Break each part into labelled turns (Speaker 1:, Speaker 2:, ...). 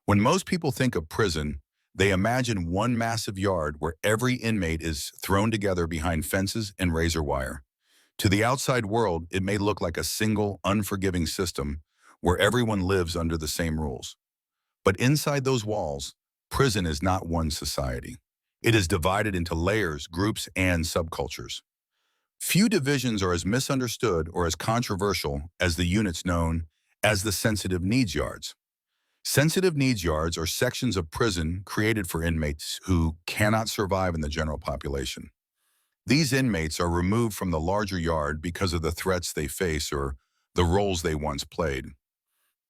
Speaker 1: When most people think of prison, they imagine one massive yard where every inmate is thrown together behind fences and razor wire. To the outside world, it may look like a single, unforgiving system where everyone lives under the same rules. But inside those walls, prison is not one society. It is divided into layers, groups, and subcultures. Few divisions are as misunderstood or as controversial as the units known as the sensitive needs yards. Sensitive needs yards are sections of prison created for inmates who cannot survive in the general population. These inmates are removed from the larger yard because of the threats they face or the roles they once played.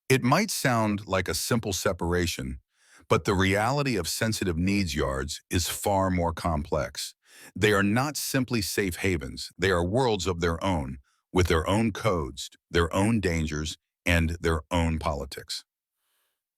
Speaker 1: It might sound like a simple separation, but the reality of sensitive needs yards is far more complex. They are not simply safe havens. They are worlds of their own, with their own codes, their own dangers, and their own politics.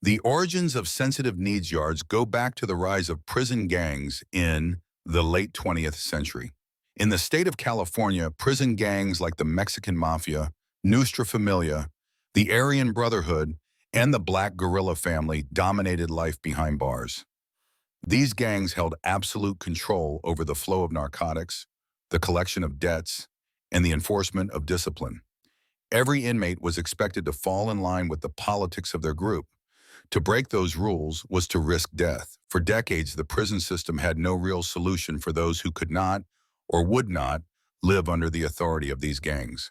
Speaker 1: The origins of sensitive needs yards go back to the rise of prison gangs in the late 20th century. In the state of California, prison gangs like the Mexican Mafia, Nuestra Familia, the Aryan Brotherhood, and the Black Guerrilla family dominated life behind bars. These gangs held absolute control over the flow of narcotics, the collection of debts, and the enforcement of discipline. Every inmate was expected to fall in line with the politics of their group. To break those rules was to risk death. For decades, the prison system had no real solution for those who could not or would not live under the authority of these gangs.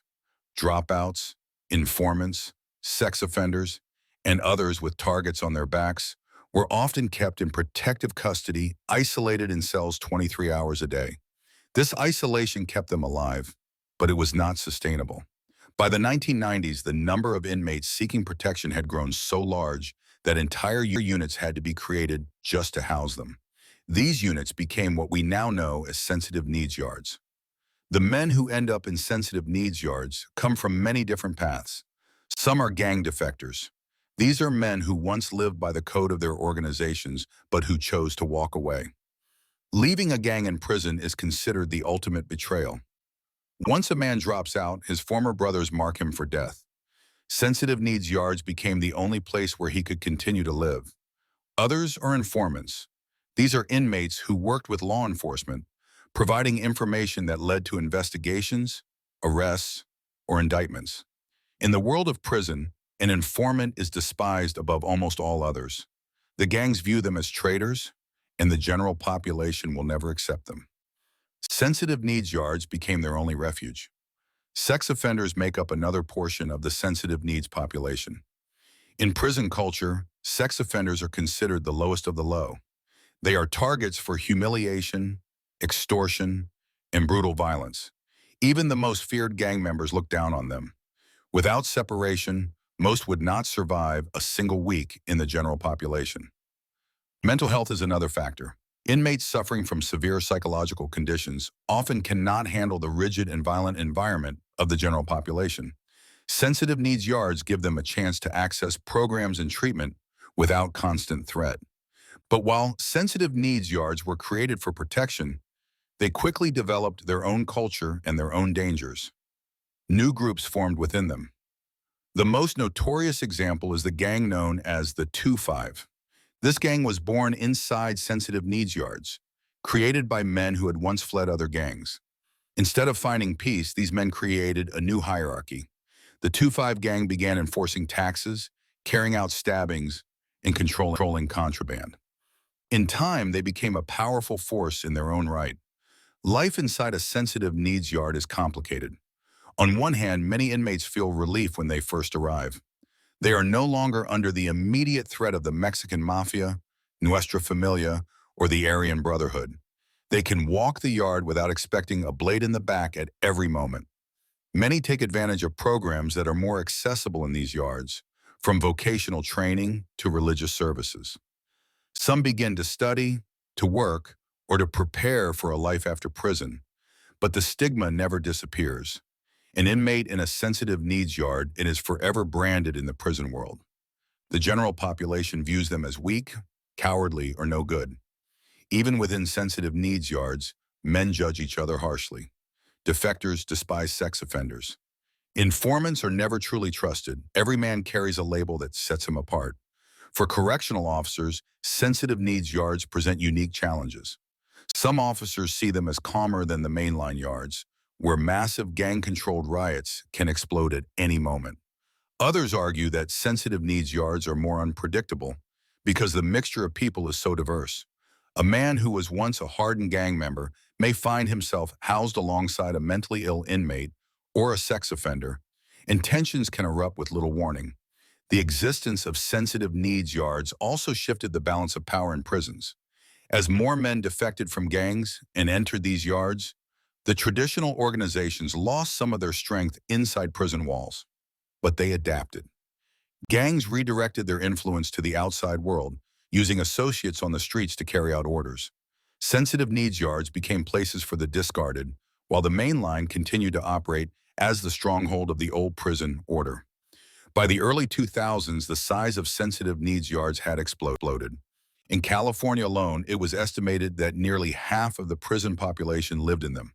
Speaker 1: Dropouts, informants, sex offenders, and others with targets on their backs were often kept in protective custody, isolated in cells 23 hours a day. This isolation kept them alive, but it was not sustainable. By the 1990s, the number of inmates seeking protection had grown so large that entire units had to be created just to house them. These units became what we now know as sensitive needs yards. The men who end up in sensitive needs yards come from many different paths. Some are gang defectors. These are men who once lived by the code of their organizations, but who chose to walk away. Leaving a gang in prison is considered the ultimate betrayal. Once a man drops out, his former brothers mark him for death. Sensitive needs yards became the only place where he could continue to live. Others are informants. These are inmates who worked with law enforcement, providing information that led to investigations, arrests, or indictments. In the world of prison, an informant is despised above almost all others. The gangs view them as traitors, and the general population will never accept them. Sensitive needs yards became their only refuge. Sex offenders make up another portion of the sensitive needs population. In prison culture, sex offenders are considered the lowest of the low. They are targets for humiliation, extortion, and brutal violence. Even the most feared gang members look down on them. Without separation, most would not survive a single week in the general population. Mental health is another factor. Inmates suffering from severe psychological conditions often cannot handle the rigid and violent environment of the general population. Sensitive needs yards give them a chance to access programs and treatment without constant threat. But while sensitive needs yards were created for protection, they quickly developed their own culture and their own dangers. New groups formed within them. The most notorious example is the gang known as the 2-5. This gang was born inside sensitive needs yards, created by men who had once fled other gangs. Instead of finding peace, these men created a new hierarchy. The 2-5 gang began enforcing taxes, carrying out stabbings, and controlling contraband. In time, they became a powerful force in their own right. Life inside a sensitive needs yard is complicated. On one hand, many inmates feel relief when they first arrive. They are no longer under the immediate threat of the Mexican Mafia, Nuestra Familia, or the Aryan Brotherhood. They can walk the yard without expecting a blade in the back at every moment. Many take advantage of programs that are more accessible in these yards, from vocational training to religious services. Some begin to study, to work, or to prepare for a life after prison, but the stigma never disappears. An inmate in a sensitive needs yard and is forever branded in the prison world. The general population views them as weak, cowardly, or no good. Even within sensitive needs yards, men judge each other harshly. Defectors despise sex offenders. Informants are never truly trusted. Every man carries a label that sets him apart. For correctional officers, sensitive needs yards present unique challenges. Some officers see them as calmer than the mainline yards, where massive gang-controlled riots can explode at any moment. Others argue that sensitive needs yards are more unpredictable because the mixture of people is so diverse. A man who was once a hardened gang member may find himself housed alongside a mentally ill inmate or a sex offender, and tensions can erupt with little warning. The existence of sensitive needs yards also shifted the balance of power in prisons. As more men defected from gangs and entered these yards, the traditional organizations lost some of their strength inside prison walls, but they adapted. Gangs redirected their influence to the outside world, using associates on the streets to carry out orders. Sensitive needs yards became places for the discarded, while the main line continued to operate as the stronghold of the old prison order. By the early 2000s, the size of sensitive needs yards had exploded. In California alone, it was estimated that nearly half of the prison population lived in them.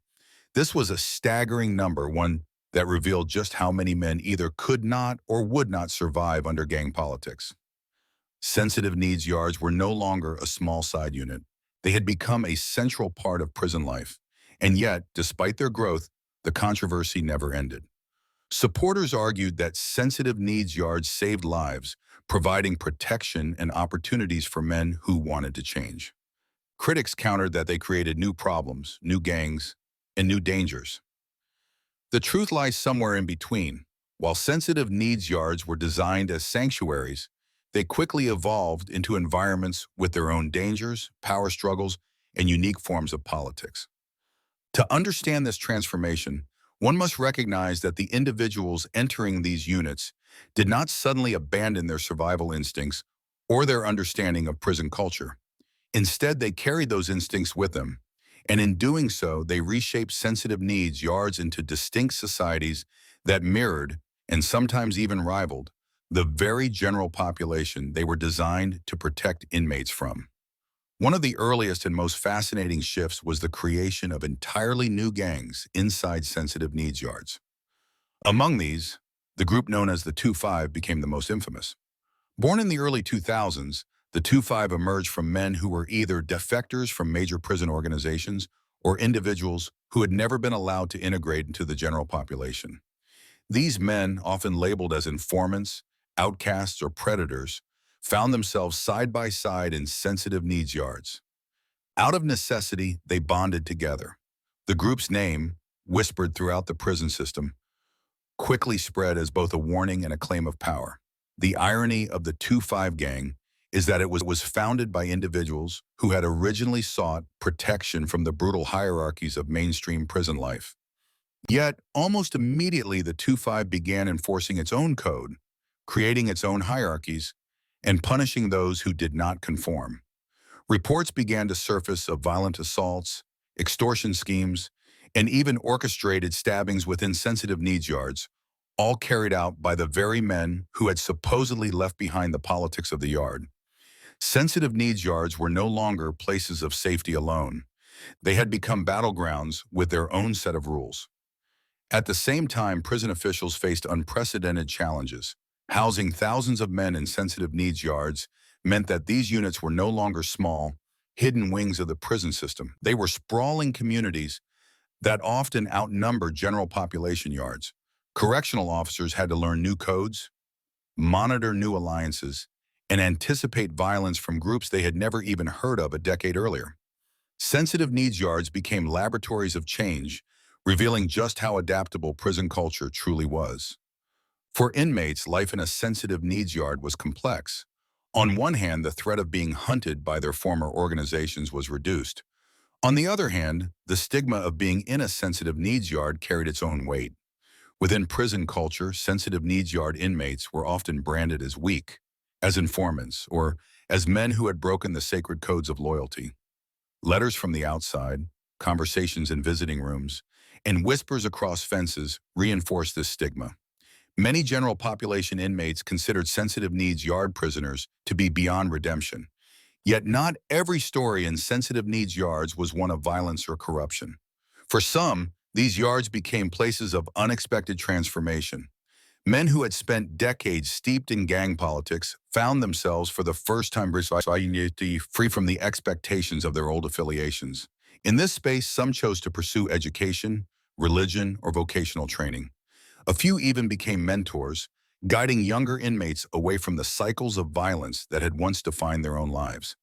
Speaker 1: This was a staggering number, one that revealed just how many men either could not or would not survive under gang politics. Sensitive needs yards were no longer a small side unit. They had become a central part of prison life. And yet, despite their growth, the controversy never ended. Supporters argued that sensitive needs yards saved lives, providing protection and opportunities for men who wanted to change. Critics countered that they created new problems, new gangs, and new dangers. The truth lies somewhere in between. While sensitive needs yards were designed as sanctuaries, they quickly evolved into environments with their own dangers, power struggles, and unique forms of politics. To understand this transformation, one must recognize that the individuals entering these units did not suddenly abandon their survival instincts or their understanding of prison culture. Instead, they carried those instincts with them, and in doing so, they reshaped sensitive needs yards into distinct societies that mirrored, and sometimes even rivaled, the very general population they were designed to protect inmates from. One of the earliest and most fascinating shifts was the creation of entirely new gangs inside sensitive needs yards. Among these, the group known as the 2-5 became the most infamous. Born in the early 2000s, the 2-5 emerged from men who were either defectors from major prison organizations or individuals who had never been allowed to integrate into the general population. These men, often labeled as informants, outcasts, or predators, found themselves side by side in sensitive needs yards. Out of necessity, they bonded together. The group's name, whispered throughout the prison system, quickly spread as both a warning and a claim of power. The irony of the 2-5 gang is that it was founded by individuals who had originally sought protection from the brutal hierarchies of mainstream prison life. Yet, almost immediately, the 2-5 began enforcing its own code, creating its own hierarchies, and punishing those who did not conform. Reports began to surface of violent assaults, extortion schemes, and even orchestrated stabbings within sensitive needs yards, all carried out by the very men who had supposedly left behind the politics of the yard. Sensitive needs yards were no longer places of safety alone. They had become battlegrounds with their own set of rules. At the same time, prison officials faced unprecedented challenges. Housing thousands of men in sensitive needs yards meant that these units were no longer small, hidden wings of the prison system. They were sprawling communities that often outnumbered general population yards. Correctional officers had to learn new codes, monitor new alliances, and anticipate violence from groups they had never even heard of a decade earlier. Sensitive needs yards became laboratories of change, revealing just how adaptable prison culture truly was. For inmates, life in a sensitive needs yard was complex. On one hand, the threat of being hunted by their former organizations was reduced. On the other hand, the stigma of being in a sensitive needs yard carried its own weight. Within prison culture, sensitive needs yard inmates were often branded as weak, as informants, or as men who had broken the sacred codes of loyalty. Letters from the outside, conversations in visiting rooms, and whispers across fences reinforced this stigma. Many general population inmates considered sensitive needs yard prisoners to be beyond redemption. Yet not every story in sensitive needs yards was one of violence or corruption. For some, these yards became places of unexpected transformation. Men who had spent decades steeped in gang politics found themselves for the first time free from the expectations of their old affiliations. In this space, some chose to pursue education, religion, or vocational training. A few even became mentors, guiding younger inmates away from the cycles of violence that had once defined their own lives.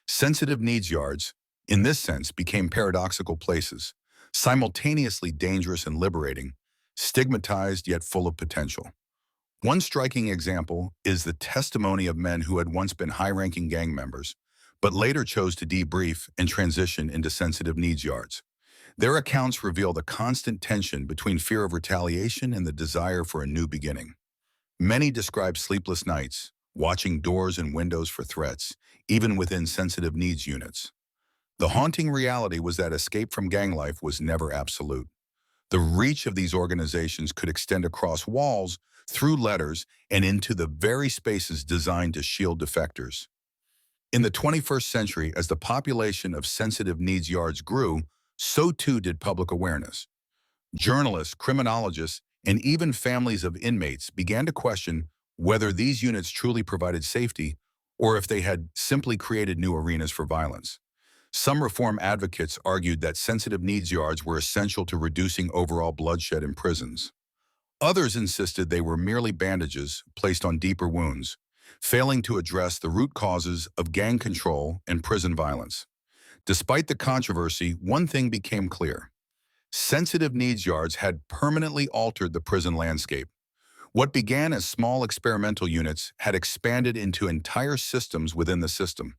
Speaker 1: Sensitive needs yards, in this sense, became paradoxical places, simultaneously dangerous and liberating, stigmatized yet full of potential. One striking example is the testimony of men who had once been high-ranking gang members, but later chose to debrief and transition into sensitive needs yards. Their accounts reveal the constant tension between fear of retaliation and the desire for a new beginning. Many describe sleepless nights, watching doors and windows for threats, even within sensitive needs units. The haunting reality was that escape from gang life was never absolute. The reach of these organizations could extend across walls, through letters, and into the very spaces designed to shield defectors. In the 21st century, as the population of sensitive needs yards grew, so too did public awareness. Journalists, criminologists, and even families of inmates began to question whether these units truly provided safety or if they had simply created new arenas for violence. Some reform advocates argued that sensitive needs yards were essential to reducing overall bloodshed in prisons. Others insisted they were merely bandages placed on deeper wounds, failing to address the root causes of gang control and prison violence. Despite the controversy, one thing became clear. Sensitive needs yards had permanently altered the prison landscape. What began as small experimental units had expanded into entire systems within the system.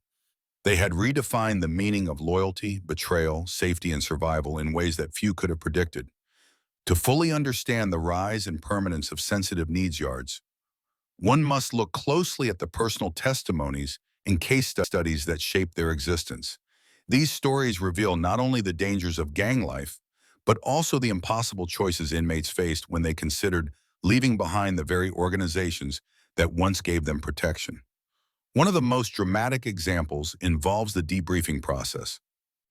Speaker 1: They had redefined the meaning of loyalty, betrayal, safety, and survival in ways that few could have predicted. To fully understand the rise and permanence of sensitive needs yards, one must look closely at the personal testimonies and case studies that shaped their existence. These stories reveal not only the dangers of gang life, but also the impossible choices inmates faced when they considered leaving behind the very organizations that once gave them protection. One of the most dramatic examples involves the debriefing process.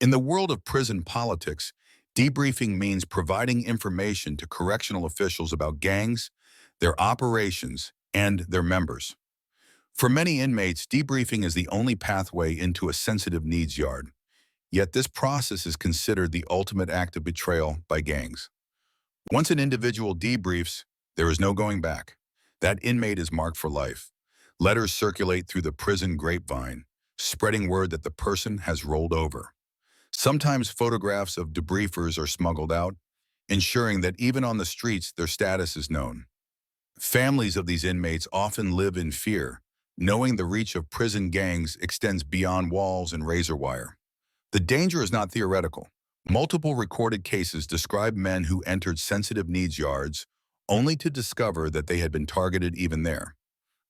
Speaker 1: In the world of prison politics, debriefing means providing information to correctional officials about gangs, their operations, and their members. For many inmates, debriefing is the only pathway into a sensitive needs yard. Yet this process is considered the ultimate act of betrayal by gangs. Once an individual debriefs, there is no going back. That inmate is marked for life. Letters circulate through the prison grapevine, spreading word that the person has rolled over. Sometimes photographs of debriefers are smuggled out, ensuring that even on the streets their status is known. Families of these inmates often live in fear, knowing the reach of prison gangs extends beyond walls and razor wire. The danger is not theoretical. Multiple recorded cases describe men who entered sensitive needs yards only to discover that they had been targeted even there.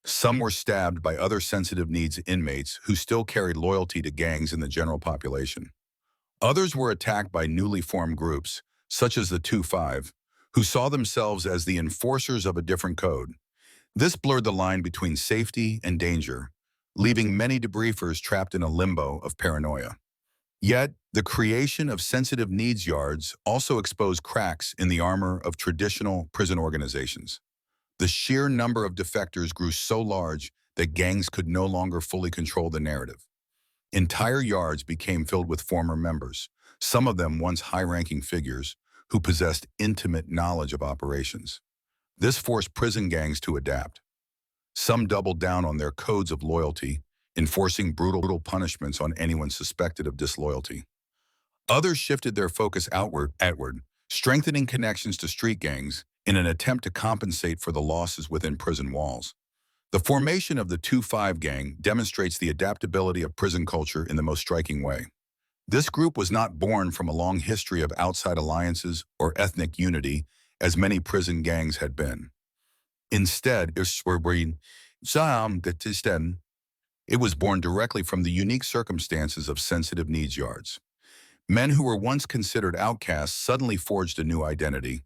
Speaker 1: Some were stabbed by other sensitive needs inmates who still carried loyalty to gangs in the general population. Others were attacked by newly formed groups, such as the 2-5, who saw themselves as the enforcers of a different code. This blurred the line between safety and danger, leaving many debriefers trapped in a limbo of paranoia. Yet, the creation of sensitive needs yards also exposed cracks in the armor of traditional prison organizations. The sheer number of defectors grew so large that gangs could no longer fully control the narrative. Entire yards became filled with former members, some of them once high-ranking figures, who possessed intimate knowledge of operations. This forced prison gangs to adapt. Some doubled down on their codes of loyalty, enforcing brutal punishments on anyone suspected of disloyalty. Others shifted their focus outward, strengthening connections to street gangs in an attempt to compensate for the losses within prison walls. The formation of the 2-5 gang demonstrates the adaptability of prison culture in the most striking way. This group was not born from a long history of outside alliances or ethnic unity, as many prison gangs had been. Instead, it was born directly from the unique circumstances of sensitive needs yards. Men who were once considered outcasts suddenly forged a new identity.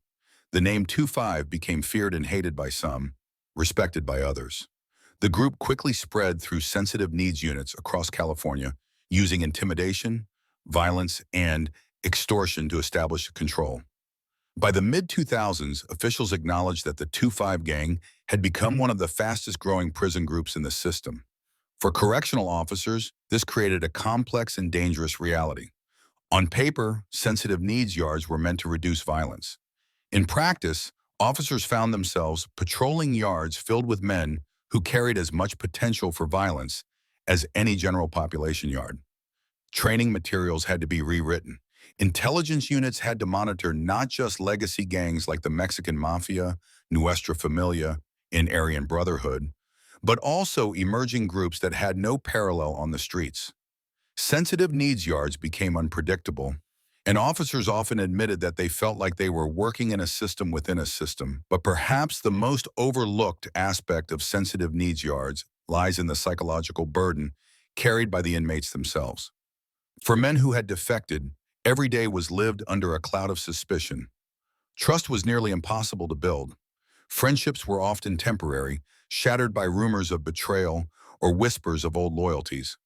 Speaker 1: The name 2-5 became feared and hated by some, respected by others. The group quickly spread through sensitive needs units across California, using intimidation, violence, and extortion to establish control. By the mid-2000s, officials acknowledged that the 2-5 gang had become one of the fastest-growing prison groups in the system. For correctional officers, this created a complex and dangerous reality. On paper, sensitive needs yards were meant to reduce violence. In practice, officers found themselves patrolling yards filled with men who carried as much potential for violence as any general population yard. Training materials had to be rewritten. Intelligence units had to monitor not just legacy gangs like the Mexican Mafia, Nuestra Familia, and Aryan Brotherhood, but also emerging groups that had no parallel on the streets. Sensitive needs yards became unpredictable, and officers often admitted that they felt like they were working in a system within a system. But perhaps the most overlooked aspect of sensitive needs yards lies in the psychological burden carried by the inmates themselves. For men who had defected, every day was lived under a cloud of suspicion. Trust was nearly impossible to build. Friendships were often temporary, shattered by rumors of betrayal or whispers of old loyalties.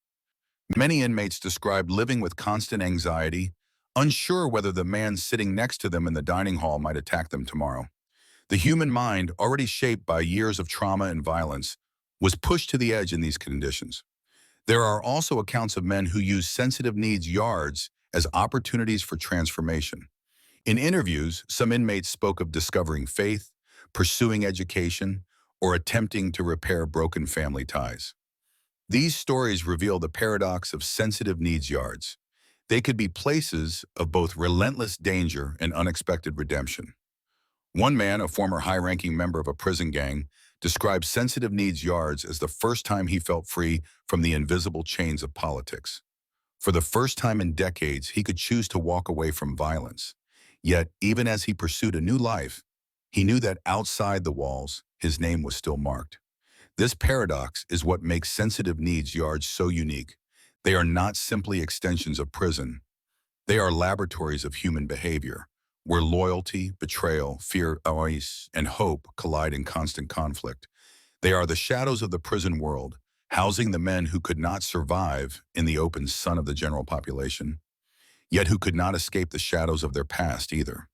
Speaker 1: Many inmates described living with constant anxiety, unsure whether the man sitting next to them in the dining hall might attack them tomorrow. The human mind, already shaped by years of trauma and violence, was pushed to the edge in these conditions. There are also accounts of men who use sensitive needs yards as opportunities for transformation. In interviews, some inmates spoke of discovering faith, pursuing education, or attempting to repair broken family ties. These stories reveal the paradox of sensitive needs yards. They could be places of both relentless danger and unexpected redemption. One man, a former high-ranking member of a prison gang, described sensitive needs yards as the first time he felt free from the invisible chains of politics. For the first time in decades, he could choose to walk away from violence. Yet, even as he pursued a new life, he knew that outside the walls, his name was still marked. This paradox is what makes sensitive needs yards so unique. They are not simply extensions of prison. They are laboratories of human behavior, where loyalty, betrayal, fear, and hope collide in constant conflict. They are the shadows of the prison world, housing the men who could not survive in the open sun of the general population, yet who could not escape the shadows of their past either.